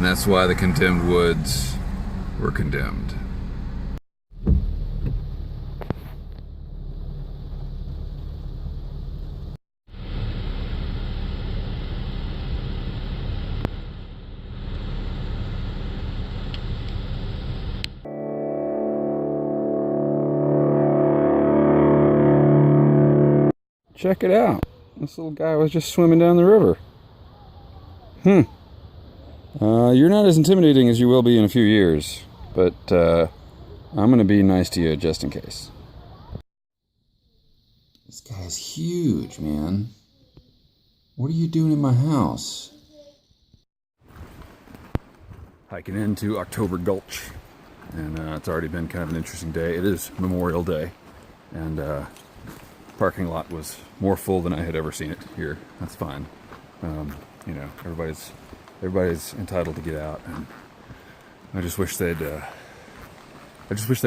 And that's why the condemned woods were condemned. Check it out. This little guy was just swimming down the river. You're not as intimidating as you will be in a few years, but I'm going to be nice to you just in case. This guy's huge, man. What are you doing in my house? Hiking into October Gulch, and it's already been kind of an interesting day. It is Memorial Day, and parking lot was more full than I had ever seen it here. That's fine. You know, everybody's entitled to get out, and I just wish they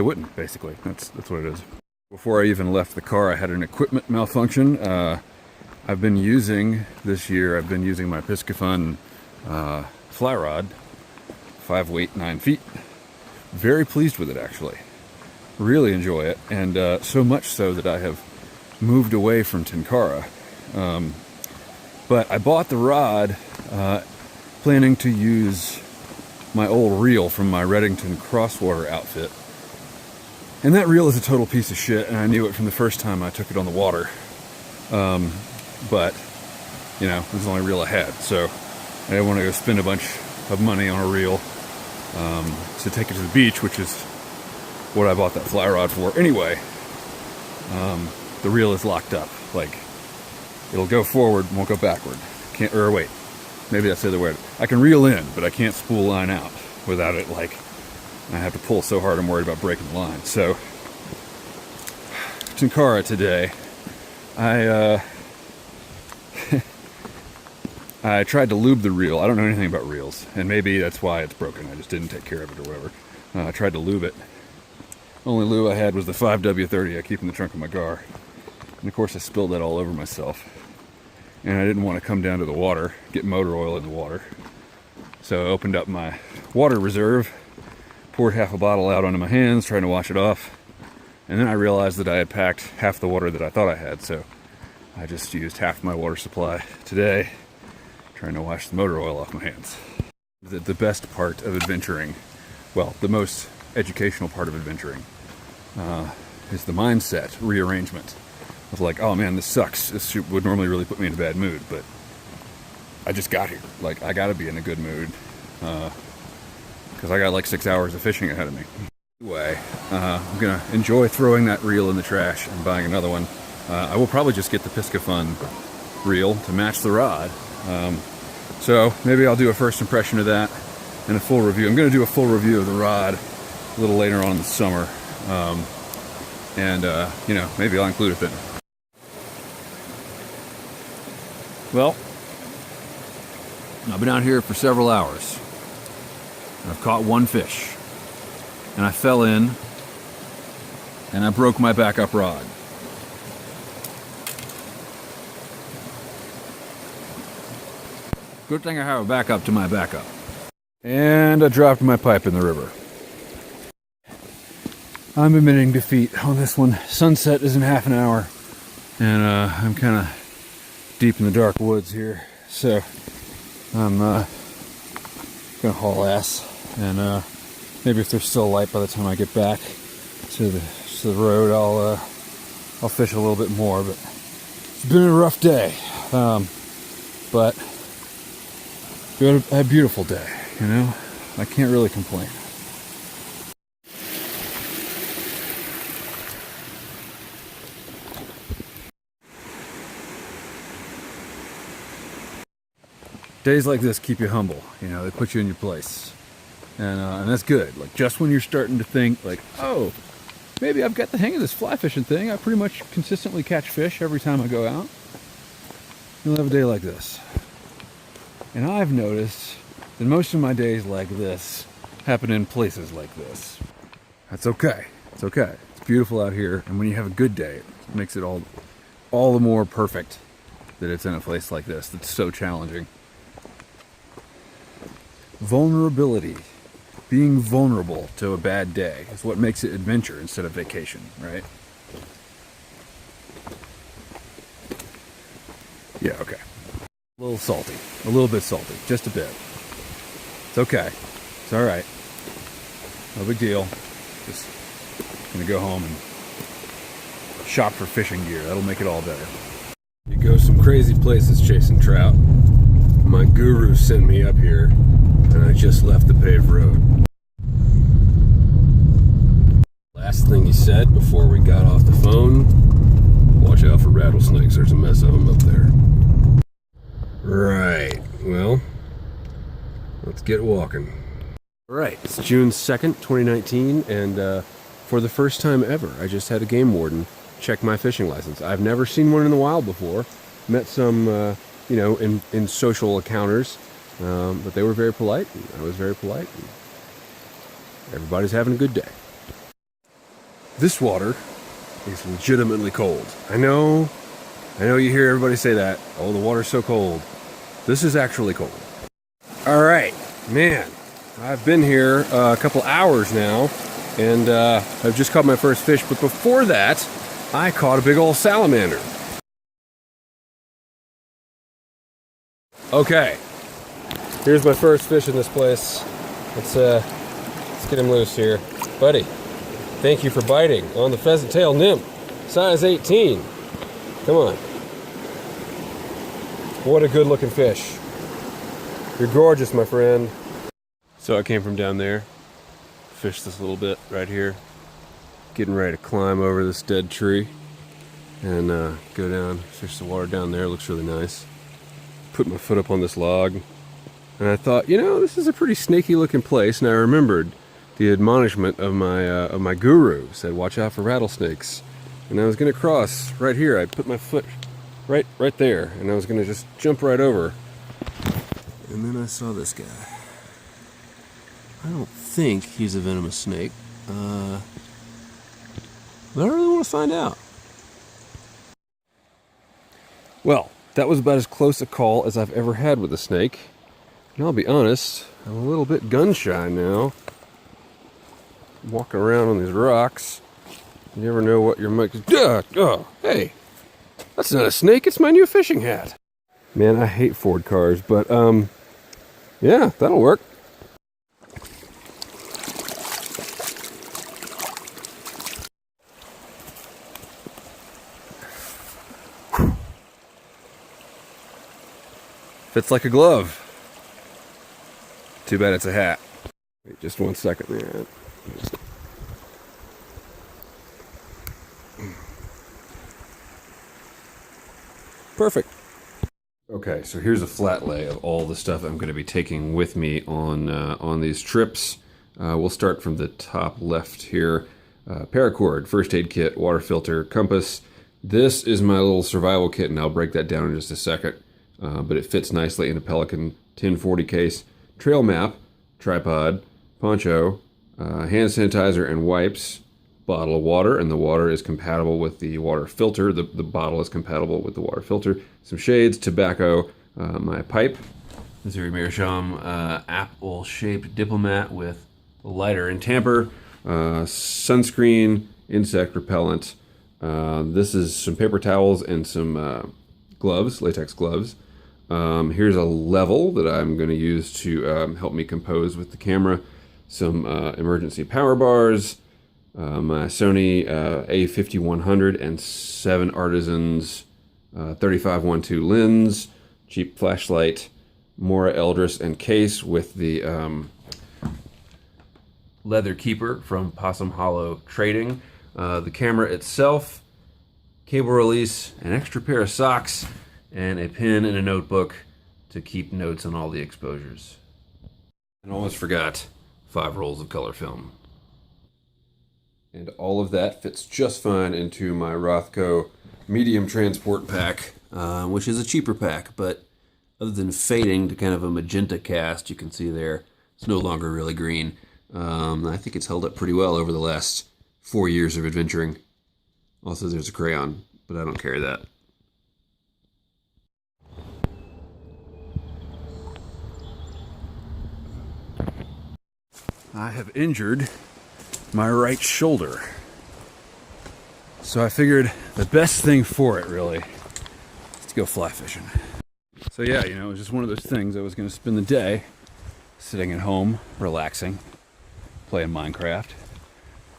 wouldn't. Basically, that's what it is. Before I even left the car, I had an equipment malfunction. I've been using this year. I've been using my Piscifun fly rod, 5 weight, 9 feet. Very pleased with it, actually. Really enjoy it, and so much so that I have moved away from Tenkara. But I bought the rod planning to use my old reel from my Reddington crosswater outfit. And that reel is a total piece of shit, and I knew it from the first time I took it on the water. But, you know, it was the only reel I had, so I didn't want to go spend a bunch of money on a reel to take it to the beach, which is what I bought that fly rod for. Anyway, the reel is locked up. Like, it'll go forward, won't go backward. Or wait, maybe that's the other way. I can reel in, but I can't spool line out without it, like, I have to pull so hard I'm worried about breaking the line. So, Tenkara today, I tried to lube the reel. I don't know anything about reels, and maybe that's why it's broken. I just didn't take care of it or whatever. I tried to lube it. Only lube I had was the 5W30 I keep in the trunk of my car. And of course I spilled that all over myself. And I didn't want to come down to the water, get motor oil in the water. So I opened up my water reserve, poured half a bottle out onto my hands, trying to wash it off. And then I realized that I had packed half the water that I thought I had, so I just used half my water supply today, trying to wash the motor oil off my hands. The best part of adventuring, well, the most educational part of adventuring, is the mindset rearrangement. Of like, oh man, this sucks. This would normally really put me in a bad mood, but I just got here. Like, I gotta be in a good mood, because I got like 6 hours of fishing ahead of me. Anyway, I'm gonna enjoy throwing that reel in the trash and buying another one. I will probably just get the Piscifun reel to match the rod. So maybe I'll do a first impression of that and a full review. I'm gonna do a full review of the rod a little later on in the summer. You know, maybe I'll include it then. Well, I've been out here for several hours. I've caught one fish. And I fell in, and I broke my backup rod. Good thing I have a backup to my backup. And I dropped my pipe in the river. I'm admitting defeat on this one. Sunset is in half an hour, and I'm kind of deep in the dark woods here, so I'm gonna haul ass, and maybe if there's still light by the time I get back to the road, I'll fish a little bit more. But it's been a rough day, but a beautiful day. You know, I can't really complain. Days like this keep you humble, you know, they put you in your place. And that's good. Like, just when you're starting to think, like, oh, maybe I've got the hang of this fly fishing thing, I pretty much consistently catch fish every time I go out, you'll have a day like this. And I've noticed that most of my days like this happen in places like this. That's okay. It's okay. It's beautiful out here, and when you have a good day, it makes it all the more perfect that it's in a place like this that's so challenging. Vulnerability. Being vulnerable to a bad day is what makes it adventure instead of vacation, right? Yeah, okay. A little salty. A little bit salty. Just a bit. It's okay. It's alright. No big deal. Just gonna go home and shop for fishing gear. That'll make it all better. You go some crazy places chasing trout. My guru sent me up here, and I just left the paved road. Last thing he said before we got off the phone, watch out for rattlesnakes, there's a mess of them up there. Right, well, let's get walking. Alright, it's June 2nd, 2019, and for the first time ever, I just had a game warden check my fishing license. I've never seen one in the wild before. Met some, you know, in social encounters, but they were very polite, and I was very polite, and everybody's having a good day. This water is legitimately cold. I know you hear everybody say that. Oh, the water's so cold. This is actually cold. All right, man, I've been here a couple hours now, and I've just caught my first fish, but before that, I caught a big old salamander. Okay, here's my first fish in this place. Let's get him loose here. Buddy, thank you for biting on the pheasant tail nymph, size 18. Come on. What a good looking fish. You're gorgeous, my friend. So I came from down there, fished this little bit right here, getting ready to climb over this dead tree and go down, fish the water down there. Looks really nice. Put my foot up on this log, and I thought, you know, this is a pretty snaky looking place, and I remembered the admonishment of my guru. Said, watch out for rattlesnakes. And I was going to cross right here. I put my foot right there, and I was going to just jump right over. And then I saw this guy. I don't think he's a venomous snake, but I really want to find out. Well, that was about as close a call as I've ever had with a snake. And I'll be honest, I'm a little bit gun shy now. Walking around on these rocks. You never know what your mic is. Oh, hey, that's not a snake, it's my new fishing hat. Man, I hate Ford cars, but yeah, that'll work. Fits like a glove. Too bad it's a hat. Wait just 1 second there. Perfect. Okay, so here's a flat lay of all the stuff I'm going to be taking with me on these trips. We'll start from the top left here. Paracord, first aid kit, water filter, compass. This is my little survival kit, and I'll break that down in just a second. But it fits nicely in a Pelican 1040 case. Trail map, tripod, poncho, hand sanitizer and wipes, bottle of water, and the water is compatible with the water filter. The bottle is compatible with the water filter. Some shades, tobacco, my pipe. This is a Meerschaum apple-shaped diplomat with a lighter and tamper, sunscreen, insect repellent. This is some paper towels and some gloves, latex gloves. Here's a level that I'm going to use to help me compose with the camera. Some emergency power bars, my Sony A5100 and 7 Artisans 35-1.2 lens, cheap flashlight, Mora Eldris and case with the leather keeper from Possum Hollow Trading, the camera itself, cable release, an extra pair of socks, and a pen and a notebook to keep notes on all the exposures. And almost forgot 5 rolls of color film. And all of that fits just fine into my Rothco medium transport pack, which is a cheaper pack, but other than fading to kind of a magenta cast, you can see there, it's no longer really green. I think it's held up pretty well over the last 4 years of adventuring. Also, there's a crayon, but I don't carry that. I have injured my right shoulder. So I figured the best thing for it, really, is to go fly fishing. So yeah, you know, it was just one of those things. I was going to spend the day sitting at home, relaxing, playing Minecraft,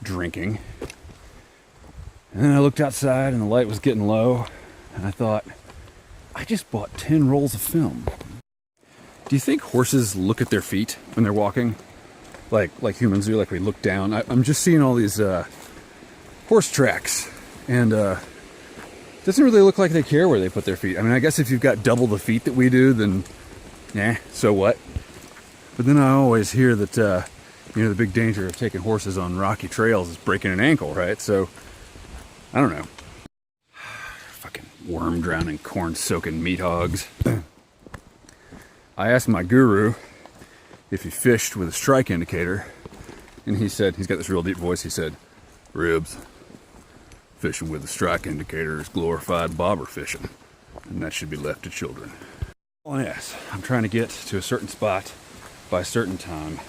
drinking. And then I looked outside and the light was getting low, and I thought, I just bought 10 rolls of film. Do you think horses look at their feet when they're walking? Like humans do, like we look down? I'm just seeing all these horse tracks, and it doesn't really look like they care where they put their feet. I mean, I guess if you've got double the feet that we do, then, so what? But then I always hear that, you know, the big danger of taking horses on rocky trails is breaking an ankle, right? So, I don't know. Fucking worm drowning, corn soaking meat hogs. I asked my guru if he fished with a strike indicator, and he said, he's got this real deep voice, he said, "Ribs, fishing with a strike indicator is glorified bobber fishing, and that should be left to children." Well, yes, I'm trying to get to a certain spot by a certain time.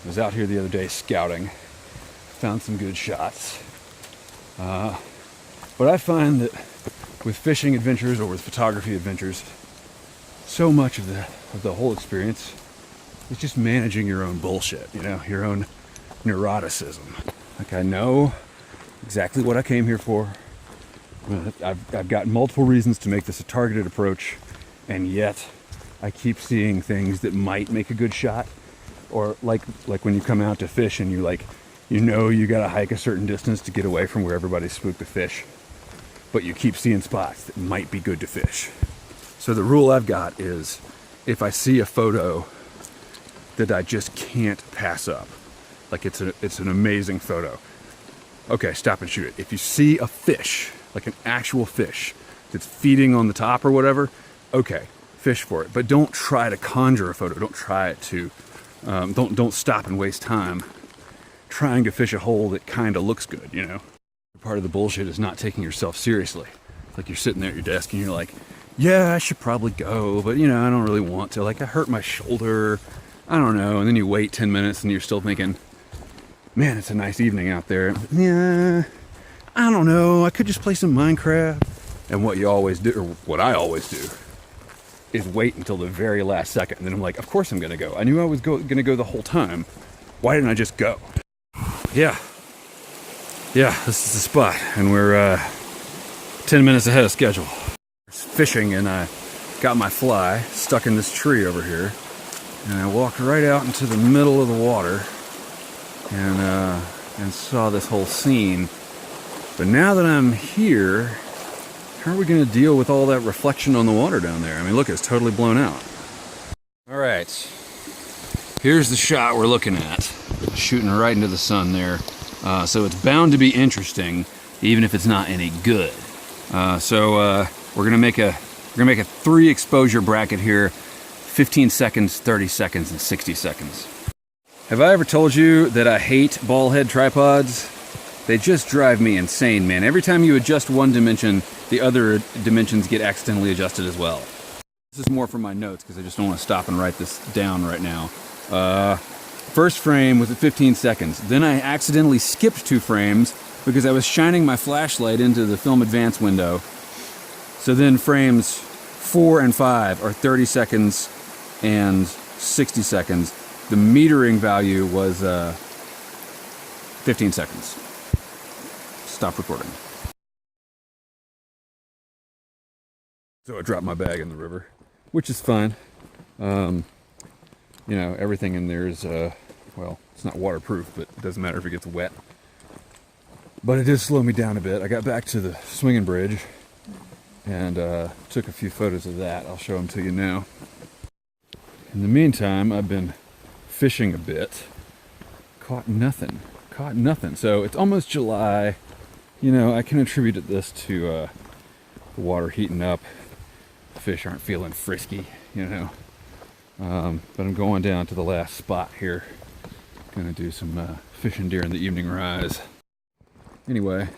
I was out here the other day scouting, found some good shots. But I find that with fishing adventures or with photography adventures, so much of the whole experience is just managing your own bullshit, you know, your own neuroticism. Like, I know exactly what I came here for. I've got multiple reasons to make this a targeted approach, and yet I keep seeing things that might make a good shot. Or like when you come out to fish and you know you gotta hike a certain distance to get away from where everybody's spooked to fish, but you keep seeing spots that might be good to fish. So the rule I've got is, if I see a photo that I just can't pass up, like it's an amazing photo, okay, stop and shoot it. If you see a fish, like an actual fish that's feeding on the top or whatever, okay, fish for it. But don't try to conjure a photo. Don't try to, don't stop and waste time trying to fish a hole that kind of looks good, you know? Part of the bullshit is not taking yourself seriously. Like, you're sitting there at your desk and you're like, yeah, I should probably go, but you know, I don't really want to. Like, I hurt my shoulder, I don't know. And then you wait 10 minutes and you're still thinking, man, it's a nice evening out there. Yeah, I don't know, I could just play some Minecraft. And what you always do, or what I always do, is wait until the very last second. And then I'm like, of course I'm gonna go. I knew I was gonna go the whole time. Why didn't I just go? Yeah, this is the spot. And we're 10 minutes ahead of schedule. Fishing, and I got my fly stuck in this tree over here. And I walked right out into the middle of the water and saw this whole scene. But now that I'm here, how are we going to deal with all that reflection on the water down there? I mean, look, it's totally blown out. All right, here's the shot we're looking at. Shooting right into the sun there. So it's bound to be interesting, even if it's not any good. We're gonna make a 3 exposure bracket here: 15 seconds, 30 seconds, and 60 seconds. Have I ever told you that I hate ball head tripods? They just drive me insane, man. Every time you adjust one dimension, the other dimensions get accidentally adjusted as well. This is more from my notes because I just don't want to stop and write this down right now. First frame was at 15 seconds. Then I accidentally skipped 2 frames because I was shining my flashlight into the film advance window. So then frames 4 and 5 are 30 seconds and 60 seconds. The metering value was 15 seconds. Stop recording. So I dropped my bag in the river, which is fine. You know, everything in there is, well, it's not waterproof, but it doesn't matter if it gets wet. But it did slow me down a bit. I got back to the swinging bridge and took a few photos of that. I'll show them to you now. In the meantime, I've been fishing a bit. Caught nothing. So it's almost July. You know, I can attribute this to the water heating up. Fish aren't feeling frisky, you know. But I'm going down to the last spot here. Gonna do some fishing during the evening rise. Anyway,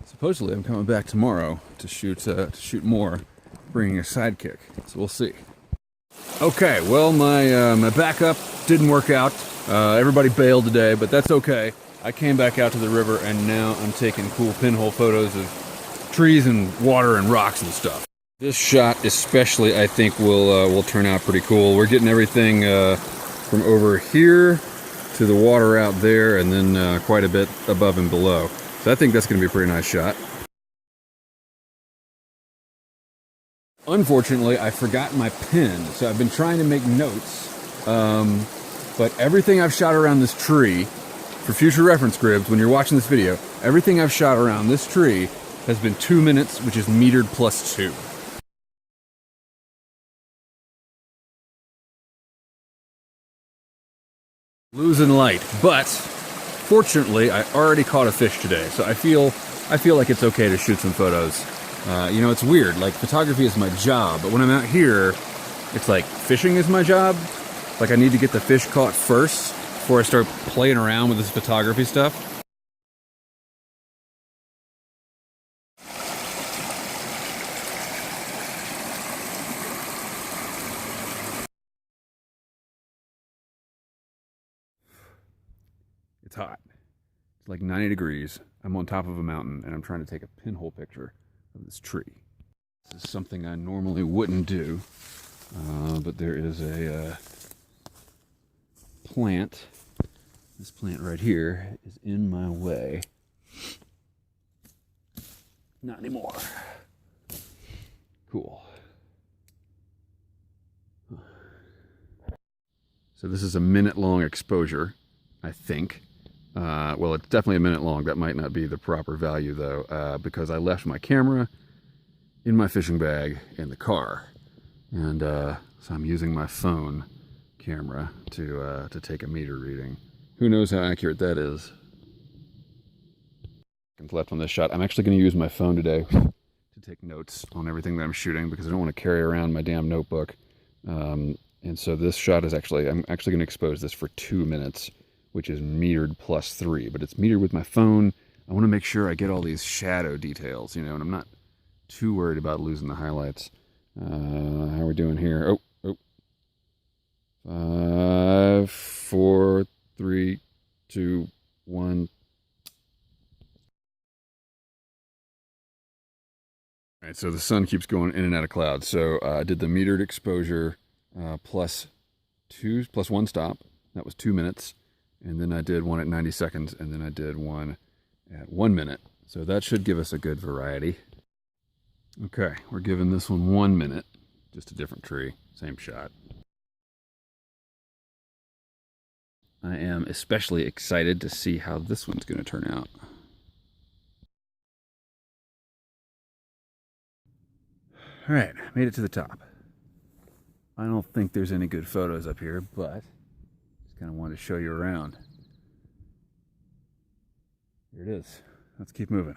supposedly I'm coming back tomorrow to shoot more, bringing a sidekick. So we'll see. Okay, well my backup didn't work out. Everybody bailed today, but that's okay. I came back out to the river, and now I'm taking cool pinhole photos of trees and water and rocks and stuff. This shot especially, I think, will turn out pretty cool. We're getting everything from over here to the water out there, and then quite a bit above and below. So I think that's going to be a pretty nice shot. Unfortunately, I forgot my pen, so I've been trying to make notes. But everything I've shot around this tree, for future reference grids, when you're watching this video, everything I've shot around this tree has been 2 minutes, which is metered plus 2. Losing light, but fortunately I already caught a fish today, so I feel like it's okay to shoot some photos. You know, it's weird, like photography is my job, but when I'm out here, it's like fishing is my job. Like I need to get the fish caught first before I start playing around with this photography stuff. It's hot. It's like 90 degrees. I'm on top of a mountain and I'm trying to take a pinhole picture of this tree. This is something I normally wouldn't do, but there is a plant. This plant right here is in my way. Not anymore. Cool. So this is a minute-long exposure, I think. Well, it's definitely a minute long. That might not be the proper value, though, because I left my camera in my fishing bag in the car. And so I'm using my phone camera to take a meter reading. Who knows how accurate that is? Left on this shot. I'm actually going to use my phone today to take notes on everything that I'm shooting because I don't want to carry around my damn notebook. And so this shot is I'm actually going to expose this for 2 minutes, which is metered plus 3, but it's metered with my phone. I want to make sure I get all these shadow details, you know, and I'm not too worried about losing the highlights. How are we doing here? Oh. 5, 4, 3, 2, 1. All right, so the sun keeps going in and out of clouds. So I did the metered exposure plus 1 stop. That was 2 minutes. And then I did one at 90 seconds, and then I did one at 1 minute. So that should give us a good variety. Okay, we're giving this one 1 minute. Just a different tree, same shot. I am especially excited to see how this one's going to turn out. All right, made it to the top. I don't think there's any good photos up here, but kind of wanted to show you around. Here it is. Let's keep moving.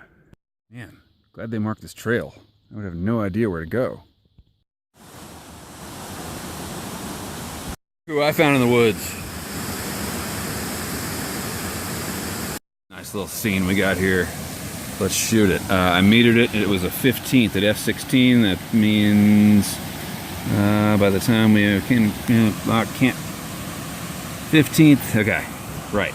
Man, glad they marked this trail. I would have no idea where to go. Who I found in the woods. Nice little scene we got here. Let's shoot it. I metered it. It was a 15th at f16. That means by the time we can't 15th, okay, right.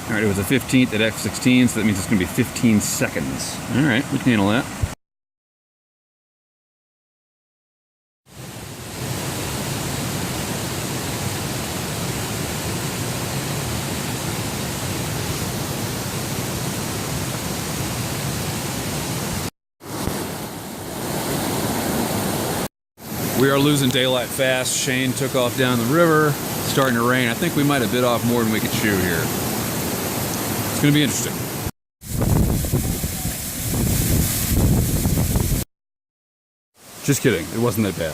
All right, it was a 15th at f16, so that means it's going to be 15 seconds. All right, we can handle that. We are losing daylight fast. Shane took off down the river. It's starting to rain. I think we might have bit off more than we could chew here. It's going to be interesting. Just kidding. It wasn't that bad.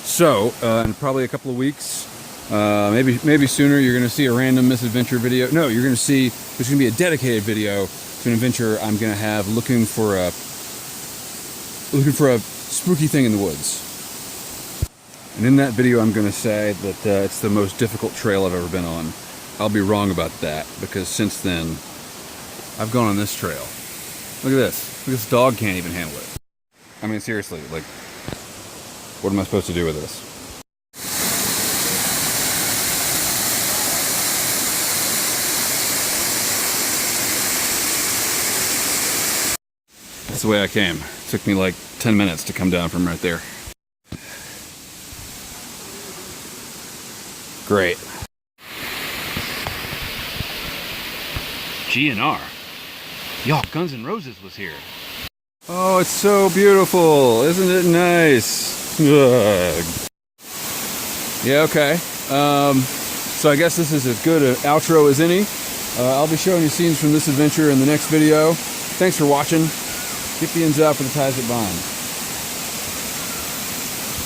So, in probably a couple of weeks, maybe sooner, you're going to see a random MisAdventure video. No, you're going to see, there's going to be a dedicated video to an adventure I'm going to have looking for a spooky thing in the woods. And in that video, I'm going to say that it's the most difficult trail I've ever been on. I'll be wrong about that, because since then, I've gone on this trail. Look at this. This dog can't even handle it. I mean, seriously, like, what am I supposed to do with this? That's the way I came. It took me like 10 minutes to come down from right there. Great. GNR. Y'all, Guns N' Roses was here. Oh, it's so beautiful. Isn't it nice? Ugh. Yeah, okay. So I guess this is as good an outro as any. I'll be showing you scenes from this adventure in the next video. Thanks for watching. Keep the ends out for the ties that bind.